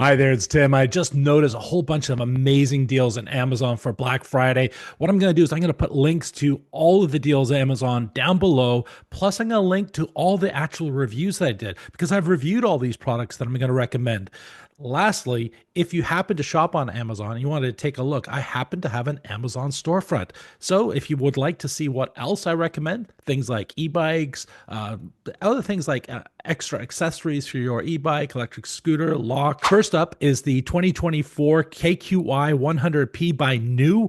Hi there, it's Tim. I just noticed a whole bunch of amazing deals on Amazon for Black Friday. What I'm going to do is I'm going to put links to all of the deals on Amazon down below. Plus, I'm going to link to all the actual reviews that I did because I've reviewed all these products that I'm going to recommend. Lastly, if you happen to shop on Amazon and you want to take a look, I happen to have an Amazon storefront. So if you would like to see what else I recommend, things like e-bikes, other things like extra accessories for your e-bike, electric scooter, lock. First up is the 2024 KQI 100P by new,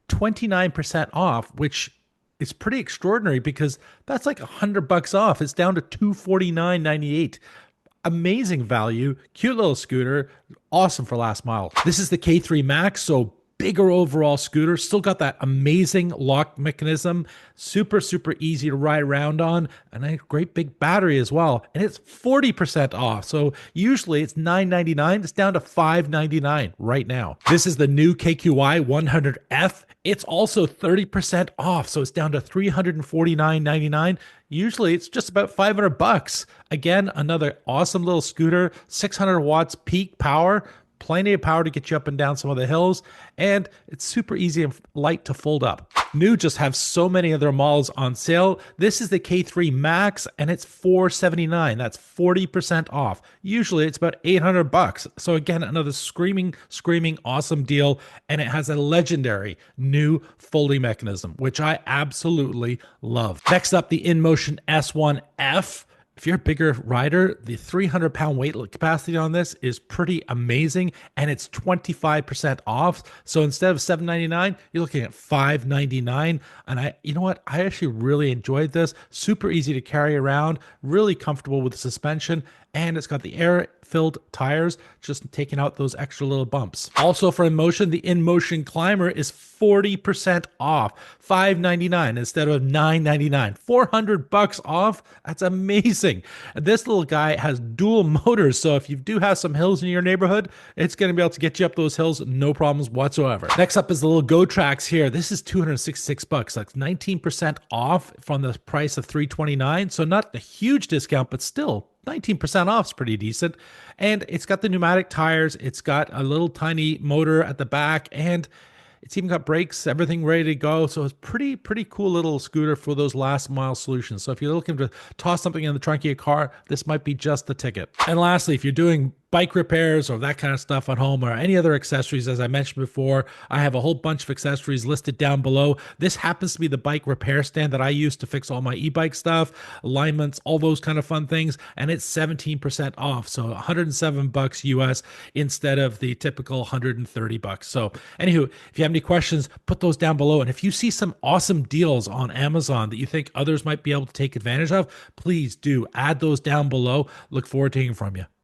29% off, which is pretty extraordinary because that's like $100 off. It's down to 249.98. Amazing value, cute little scooter, awesome for last mile. This is the K3 Max, so bigger overall scooter, still got that amazing lock mechanism, super easy to ride around on, and a great big battery as well. And it's 40% off. So usually it's $9.99, it's down to $5.99 right now. This is the new KQI 100F. It's also 30% off, so it's down to $349.99. Usually it's just about $500. Again, another awesome little scooter, 600 watts peak power, plenty of power to get you up and down some of the hills, and it's super easy and light to fold up. New just have so many of their models on sale. This is the K3 Max, and it's $479. That's 40% off. Usually it's about $800. So again, another screaming awesome deal, and it has a legendary new folding mechanism, which I absolutely love. Next up, the InMotion S1F. If you're a bigger rider, the 300-pound weight capacity on this is pretty amazing, and it's 25% off. So instead of $799, you're looking at $599. And you know what? I actually really enjoyed this. Super easy to carry around, really comfortable with the suspension, and it's got the air-filled tires, just taking out those extra little bumps. Also for InMotion, the InMotion Climber is 40% off, $599 instead of $999. $400 off. That's amazing. This little guy has dual motors, so if you do have some hills in your neighborhood, it's going to be able to get you up those hills, no problems whatsoever. Next up is the little Go Tracks here. This is $266. That's 19% off from the price of $329. So not a huge discount, but still 19% off is pretty decent. And it's got the pneumatic tires. It's got a little tiny motor at the back, and it's even got brakes, everything ready to go. So it's pretty cool little scooter for those last mile solutions. So if you're looking to toss something in the trunk of your car, this might be just the ticket. And lastly, if you're doing bike repairs or that kind of stuff at home or any other accessories, as I mentioned before, I have a whole bunch of accessories listed down below. This happens to be the bike repair stand that I use to fix all my e-bike stuff, alignments, all those kind of fun things, and it's 17% off, so $107 US instead of the typical $130. So anywho, if you have any questions, put those down below, and if you see some awesome deals on Amazon that you think others might be able to take advantage of, please do add those down below. Look forward to hearing from you.